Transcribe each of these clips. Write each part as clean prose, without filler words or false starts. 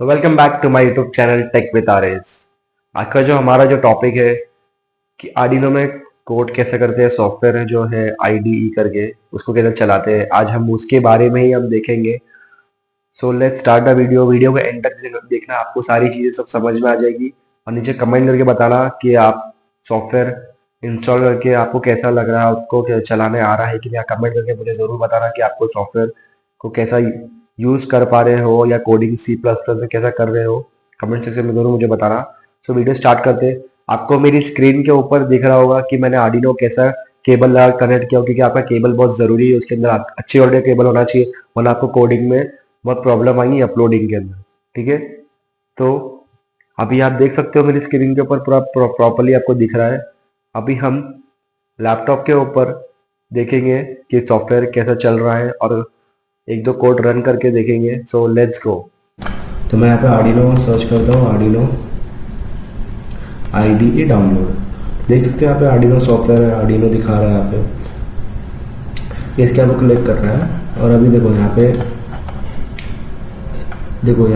So welcome back to my YouTube channel tech with RS. आज का जो topic है कि आर्डिनो में कोड कैसे करते हैं, सॉफ्टवेयर है जो है आईडीई करके, उसको कैसे चलाते हैं। आज हम उसके बारे में ही हम देखेंगे। So let's start the video. Video को एंड तक देखना, आपको सारी चीजें सब समझ में आ जाएगी। और नीचे कमेंट करके बताना कि आप सॉफ्टवेयर इंस्टॉल करके आपको कैसा लग रहा है, आपको चलाने आ रहा है कि नहीं। कमेंट करके मुझे जरूर बताना कि आपको सॉफ्टवेयर को कैसा यूज कर पा रहे हो या कोडिंग सी प्लस प्लस में कैसा कर रहे हो। कमेंट सेक्शन में जरूर मुझे बताना। सो वीडियो स्टार्ट करते हैं। आपको मेरी स्क्रीन के ऊपर दिख रहा होगा कि मैंने आर्डिनो कैसा केबल लगा कनेक्ट किया हो, क्योंकि आपका केबल बहुत जरूरी है। उसके अंदर अच्छी ऑडियो केबल होना चाहिए, वरना आपको कोडिंग में बहुत प्रॉब्लम आएगी अपलोडिंग के अंदर। ठीक है, तो अभी आप देख सकते हो मेरी स्क्रीन के ऊपर पूरा प्रॉपरली आपको दिख रहा है। अभी हम लैपटॉप के ऊपर देखेंगे कि सॉफ्टवेयर कैसा चल रहा है और एक दो कोड रन करके देखेंगे। So let's go. तो मैं यहाँ पे आर्डिनो सर्च करता हूँ, आर्डिनो IDE डाउनलोड। देख सकते हैं यहाँ पे आर्डिनो सॉफ्टवेयर है, आर्डिनो दिखा रहा है यहाँ पे। इसके आपको क्लिक करना है और अभी देखो यहाँ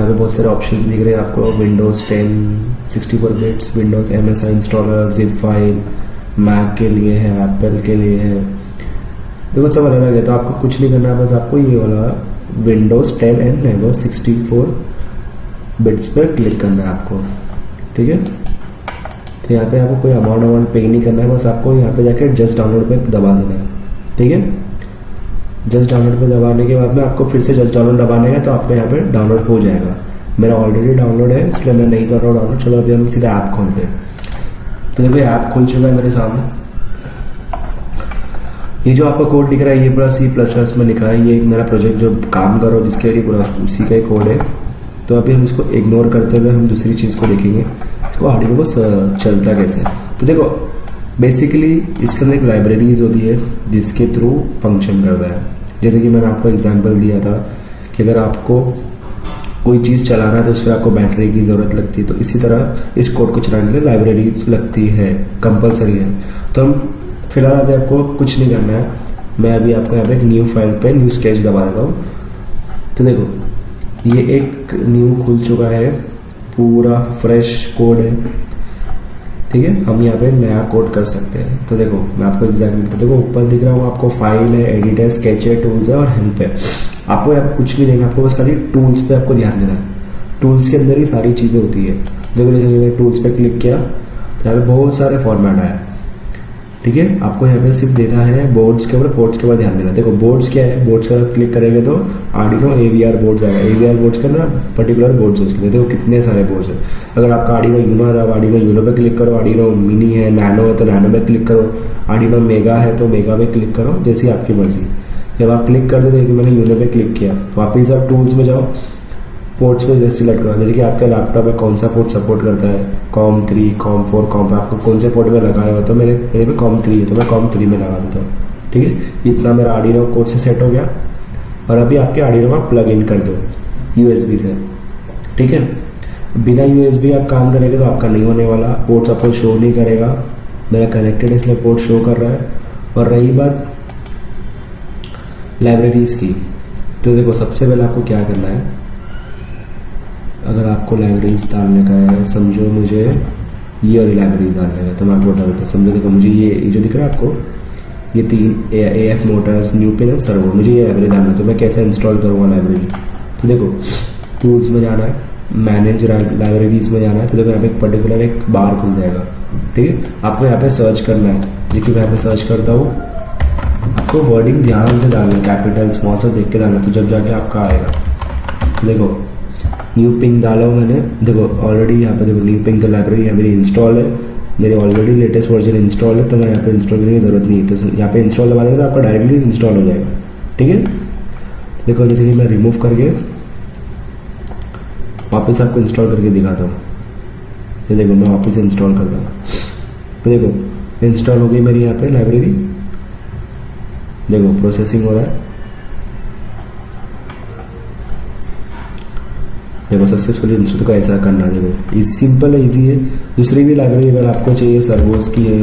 पे बहुत सारे ऑप्शंस दिख रहे हैं आपको। Windows 10 64 bits, Windows MSI installer, zip file, Mac के लिए है, एप्पल के लिए है। देखो सब अलग अलग है, तो आपको कुछ नहीं करना है, बस आपको ये वाला विंडोज 10 एंड नेवर 64 बिट्स पे क्लिक करना है आपको। ठीक है, तो यहाँ पे आपको कोई अमाउंट पे नहीं करना है, बस आपको यहाँ पे जाके जस्ट डाउनलोड पे दबा देना है। ठीक है, जस्ट डाउनलोड पे दबाने के बाद में आपको फिर से जस्ट डाउनलोड दबाने का, तो आपको यहाँ पे डाउनलोड हो जाएगा। मेरा ऑलरेडी डाउनलोड है इसलिए मैं नहीं कर रहा हूँ डाउनलोड। चलो अभी हम सीधा ऐप खोलते हैं। तो देखो ऐप खुल चुका है मेरे सामने। ये जो आपको कोड दिख रहा है ये पूरा C++ में लिखा है। ये एक मेरा प्रोजेक्ट जो काम कर रहा हूँ जिसके लिए पूरा उसी का ही कोड है। तो अभी हम इसको इग्नोर करते हुए हम दूसरी चीज़ को देखेंगे, इसको आर्डिनो को चलता कैसे। तो देखो बेसिकली इसके अंदर एक लाइब्रेरीज होती है जिसके थ्रू फंक्शन करता है। जैसे कि मैंने आपको एग्जांपल दिया था कि अगर आपको कोई चीज़ चलाना है तो उसके आपको बैटरी की ज़रूरत लगती है, तो इसी तरह इस कोड को चलाने के लिए लाइब्रेरी लगती है, कंपलसरी है। तो हम फिलहाल अभी आपको कुछ नहीं करना है। मैं अभी आपको यहाँ पे एक न्यू फाइल पे न्यू स्केच दबा देता हूँ। तो देखो ये एक न्यू खुल चुका है, पूरा फ्रेश कोड है। ठीक है, हम यहाँ पे नया कोड कर सकते हैं। तो देखो मैं आपको एग्जैक्टली बता, देखो ऊपर दिख रहा हूँ आपको फाइल है, एडिट है, स्केच है, टूल्स है और हेल्प है। आपको यहाँ पे कुछ भी देना, आपको बस खाली टूल्स पे आपको ध्यान देना है। टूल्स के अंदर ही सारी चीज़ें होती है। देखो जैसे मैंने टूल्स पे क्लिक किया तो यहाँ पे बहुत सारे फॉर्मेट आए। ठीक है, आपको यहाँ पे सिर्फ देना है बोर्ड्स के ऊपर, पोर्ट्स के ऊपर ध्यान देना। देखो बोर्ड्स क्या है, बोर्ड्स का क्लिक करेंगे तो आर्डिनो AVR बोर्ड्स आएगा। AVR बोर्ड्स के अंदर पर्टिकुलर बोर्ड्स है, उसके लिए देखो कितने सारे बोर्ड्स है। अगर आपका आर्डिनो यूनो है तो आप आर्डिनो यूनो पे क्लिक करो, आर्डिनो मिनी है, नैनो है तो नैनो पे क्लिक करो, आर्डिनो मेगा है तो मेगा पे क्लिक करो, जैसी आपकी मर्जी। जब आप क्लिक करते देखिए मैंने यूनो पे क्लिक किया, वापिस आप टूल्स में जाओ, पोर्ट्स पे जैसे सिलेक्ट करो। जैसे कि आपके लैपटॉप में कौन सा पोर्ट सपोर्ट करता है, COM3, COM4, COM, आपको कौन से पोर्ट में लगाया हो, तो मेरे पे COM3 है तो मैं COM3 में लगा देता हूँ। ठीक है, इतना मेरा आर्डिनो कोड से सेट हो गया। और अभी आपके आर्डिनो का प्लग इन कर दो USB से। ठीक है, बिना USB आप काम करेंगे तो आपका नहीं होने वाला, पोर्ट्स आपको शो नहीं करेगा। मेरा कनेक्टेड है इसलिए पोर्ट शो कर रहा है। और रही बात लाइब्रेरीज की, तो देखो सबसे पहले आपको क्या करना है, अगर आपको लाइब्रेरीज डालने का है, समझो मुझे ये वाली लाइब्रेरी डालने का है, तो मैं आपको डालता हूँ। समझो देखो मुझे ये जो दिख रहा है आपको, ये 3 AF मोटर्स, न्यूपिन और सर्वो, मुझे ये लाइब्रेरी डालना है। तो मैं कैसे इंस्टॉल करूँगा लाइब्रेरी, तो देखो टूल्स में जाना है, मैनेज लाइब्रेरीज में जाना है। तो देखो यहाँ पे एक पर्टिकुलर एक बार खुल जाएगा। ठीक है, आपको यहाँ पे सर्च करना है, जैसे मैं यहाँ पे सर्च करता हूँ, आपको वर्डिंग ध्यान से डालना है, कैपिटल स्मॉल से देख के डालना, तो जब जाके आपका आएगा। देखो न्यू पिंग डाला हूँ मैंने, देखो ऑलरेडी यहाँ पे देखो न्यू पिंग तो लाइब्रेरी है मेरी इंस्टॉल है, मेरी ऑलरेडी लेटेस्ट वर्जन इंस्टॉल है, तो मैं यहाँ पे इंस्टॉल करने की जरूरत नहीं है। तो यहाँ पे इंस्टॉल दबा देंगे तो आपका डायरेक्टली इंस्टॉल हो जाएगा। ठीक है, देखो जैसे कि मैं रिमूव करके वापस आपको इंस्टॉल करके दिखाता हूँ। तो देखो मैं वापस इंस्टॉल करता हूँ, तो देखो इंस्टॉल हो गई मेरी यहाँ पे लाइब्रेरी। देखो प्रोसेसिंग हो रहा है, देखो सक्सेसफुली इंस्टॉल को ऐसा करना। देखो इस सिंपल है, इजी है। दूसरी भी लाइब्रेरी अगर आपको चाहिए, सर्वोस की है,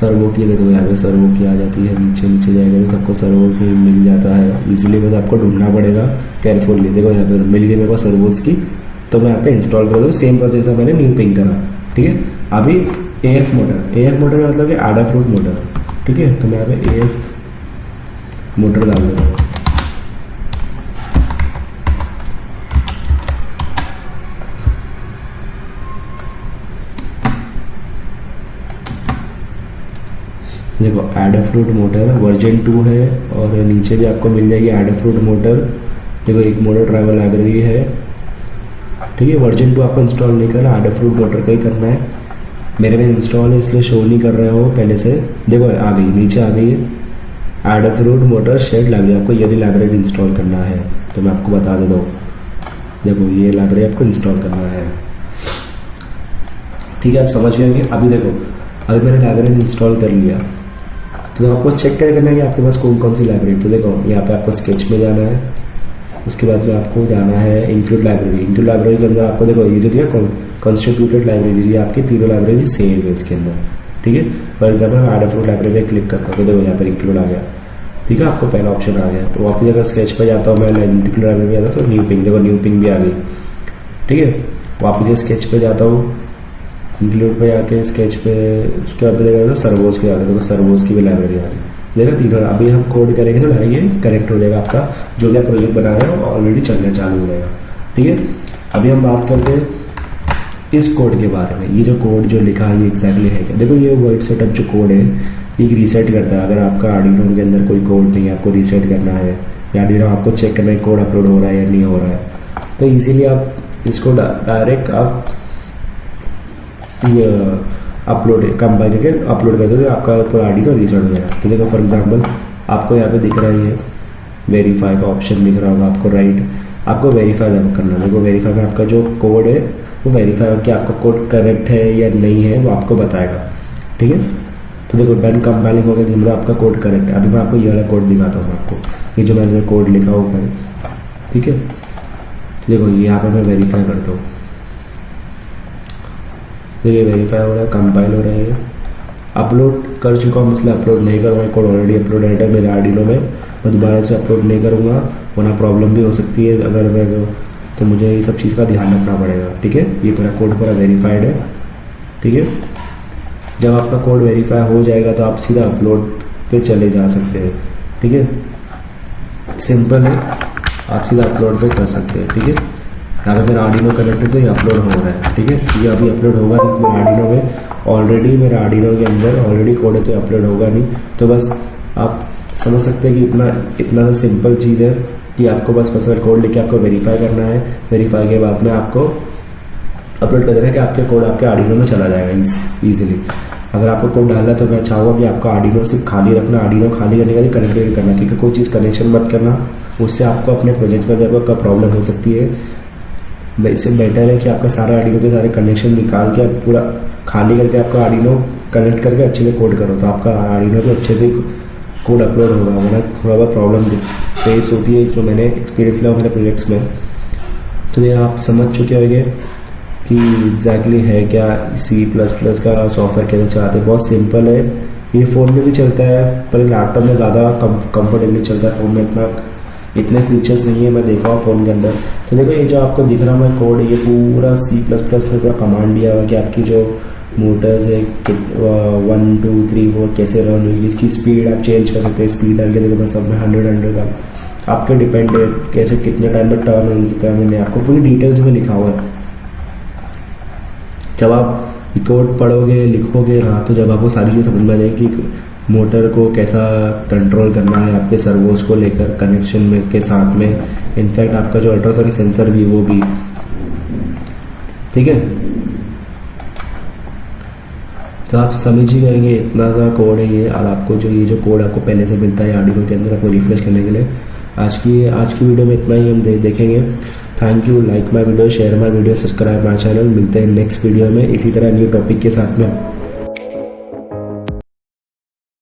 सर्वो की देखो यहाँ पे सर्वो की आ जाती है, नीचे नीचे जाएगा तो सबको सर्वो की मिल जाता है इजीली, बस आपको ढूंढना पड़ेगा केयरफुली। देखो यहाँ पे मिल गई मेरे को सर्वोस की, तो मैं यहाँ पे इंस्टॉल कर दूँ सेम प्रोसेस जैसा मैंने न्यू पिंग करा, ठीक है। अभी AF मोटर मतलब कि एडाफ्रूट मोटर, ठीक है। तो मैं यहाँ पे AF मोटर डाल देता हूँ। देखो एडाफ्रूट मोटर वर्जन 2 है, और नीचे भी आपको मिल जाएगी एडाफ्रूट मोटर। देखो एक मोटर ट्रैवल लाइब्रेरी है, ठीक है। वर्जन 2 आपको इंस्टॉल नहीं करना, एडाफ्रूट मोटर का ही करना है। मेरे में इंस्टॉल है इसलिए शो नहीं कर रहे हो पहले से। देखो आ गई, नीचे आ गई है एडाफ्रूट मोटर शेड लाइब्रेरी, आपको ये लाइब्रेरी इंस्टॉल करना है। तो मैं आपको बता देता हूँ, देखो ये लाइब्रेरी आपको इंस्टॉल करना है, ठीक है। आप समझ गए होंगे। अभी देखो अभी मैंने लाइब्रेरी इंस्टॉल कर लिया, तो आपको चेक करना है कि आपके पास कौन कौन सी लाइब्रेरी। तो देखो यहाँ पे आपको स्केच में जाना है, उसके बाद में आपको जाना है इंक्लूड लाइब्रेरी। इंक्लूड लाइब्रेरी के अंदर आपको देखो ये जो दिया कॉन्स्टिट्यूटेड लाइब्रेरी, ये आपकी तीनों लाइब्रेरी सेम है इसके अंदर, ठीक है। फॉर एग्जाम्पल मैं एडाफ्रूट लाइब्रेरी पे क्लिक करता हूँ, तो देखो यहाँ पर इंक्लूड आ गया, ठीक है। आपको पहला ऑप्शन आ गया। तो वापस अगर स्केच पे जाता हूँ मैं, इंक्लूड लाइब्रेरी पे जाता हूँ, तो न्यू पिंग, देखो न्यू पिंग भी आ गई, ठीक है। वापस स्केच पे जाता हूँ, इंक्लूड पे आके स्केच पे, उसके बाद देखा सर्वोस के आगे, देखो सर्वोस की भी लाइब्रेरी आ गई, देखा तीनों। अभी हम कोड करेंगे तो डायरेक्ट ये कनेक्ट हो जाएगा, आपका जो भी आप प्रोजेक्ट बना रहे हो ऑलरेडी चलने चालू हो जाएगा, ठीक है। अभी हम बात करते हैं इस कोड के बारे में। ये जो कोड जो लिखा है ये एग्जैक्टली है क्या। देखो ये वर्ड सेटअप जो कोड है ये रीसेट करता है। अगर आपका आर्डिनो के अंदर कोई कोड नहीं है, आपको रीसेट करना है, या आर्डिनो आपको चेक करना है कोड अपलोड हो रहा है या नहीं हो रहा है, तो इजीली आप इसको डायरेक्ट आप ये अपलोड कंपाइल करके अपलोड कर दो, तो आपका पूरा आर्डिनो रीसेट हो जाएगा। तो देखो फॉर एग्जांपल आपको यहाँ पे दिख रहा है ये वेरीफाई का ऑप्शन दिख रहा होगा आपको, राइट। आपको वेरीफाई करना है। देखो वेरीफाई में आपका जो कोड है वो वेरीफाई कि आपका कोड करेक्ट है या नहीं है वो आपको बताएगा, ठीक है। तो देखो डन कंपाइलिंग हो गया, मतलब आपका कोड करेक्ट है। अभी मैं आपको ये वाला कोड दिखाता हूँ आपको, ये जो मैंने कोड लिखा हुआ है, ठीक है। देखो यहाँ पर मैं वेरीफाई करता हूँ, देखिए वेरीफाई हो रहा है, कंपाइल हो रहा है, अपलोड कर चुका हूँ, इसलिए अपलोड नहीं करूँगा। कोड ऑलरेडी अपलोडेड है मेरे आर्डिनो में, मैं दोबारा से अपलोड नहीं करूँगा, वरना प्रॉब्लम भी हो सकती है अगर मैं, तो मुझे ये सब चीज़ का ध्यान रखना पड़ेगा, ठीक है। ये पूरा कोड पूरा वेरीफाइड है, ठीक है। जब आपका कोड वेरीफाई हो जाएगा तो आप सीधा अपलोड पे चले जा सकते हैं, ठीक है। सिंपल है, आप सीधा अपलोड पे कर सकते हैं, ठीक है। अगर मेरा आर्डिनो कनेक्टेड तो ये अपलोड हो रहा है, ठीक है। ये अभी अपलोड होगा नहीं, मेरे आर्डिनो में ऑलरेडी, मेरे आर्डिनो के अंदर ऑलरेडी कोड है, तो अपलोड होगा नहीं। तो बस आप समझ सकते हैं कि इतना सा सिंपल चीज़ है कि आपको बस कोड लेके आपको वेरीफाई करना है। वेरीफाई के बाद में आपको अपलोड कर देना है कि आपके कोड आपके आर्डिनो में चला जाएगा ईजिली। अगर आपको कोड डालना है तो मैं चाहूँगा कि आपका आर्डिनो सिर्फ खाली रखना, आर्डिनो खाली करने का कनेक्ट नहीं करना, क्योंकि कोई चीज़ कनेक्शन मत करना, उससे आपको अपने प्रोजेक्ट्स में भी आपको प्रॉब्लम हो सकती है। इससे बेटर है कि आपका सारे आर्डिनो के सारे कनेक्शन निकाल के आप पूरा खाली करके आपका आर्डिनो कनेक्ट करके अच्छे से कोड करो, तो आपका आर्डिनो पे अच्छे से कोड अपलोड होगा, वरना थोड़ा बहुत प्रॉब्लम फेस होती है, जो मैंने एक्सपीरियंस लिया मेरे प्रोजेक्ट्स में। तो ये आप समझ चुके होंगे कि एग्जैक्टली है क्या C++ का सॉफ्टवेयर कैसे चलाते हैं। बहुत सिंपल है, ये फ़ोन में भी चलता है, पर लैपटॉप में ज़्यादा कंफर्टेबली चलता है, फ़ोन में इतने फीचर्स नहीं है, मैं देखा हूँ फ़ोन के अंदर। तो देखो ये जो आपको दिख रहा है कोड, ये पूरा C++ में पूरा कमांड दिया हुआ कि आपकी जो मोटर्स है 1 2 3 4 कैसे रन होगी, इसकी स्पीड आप चेंज कर सकते हैं। स्पीड डाल के देखो मैं सब में 100 तक आपके डिपेंड है कैसे कितने टाइम में टर्न होगी, कितना मैंने आपको पूरी डिटेल्स में लिखा हुआ है। जब आप कोड पढ़ोगे लिखोगे, हाँ, तो जब आपको सारी चीज़ समझ में आ जाएगी कि मोटर को कैसा कंट्रोल करना है, आपके सर्वोस को लेकर कनेक्शन में के साथ में, इनफैक्ट आपका जो अल्ट्रासोनिक सेंसर भी वो भी, ठीक है। तो आप समझ ही जाएंगे, इतना सा कोड है ये। और आपको जो ये जो कोड आपको पहले से मिलता है आर्डिनो के अंदर, आपको रिफ्रेश करने के लिए आज की वीडियो में इतना ही हम देखेंगे। Thank you, like my video, share my video, subscribe my channel. मिलते हैं नेक्स्ट वीडियो में इसी तरह न्यू टॉपिक के साथ में।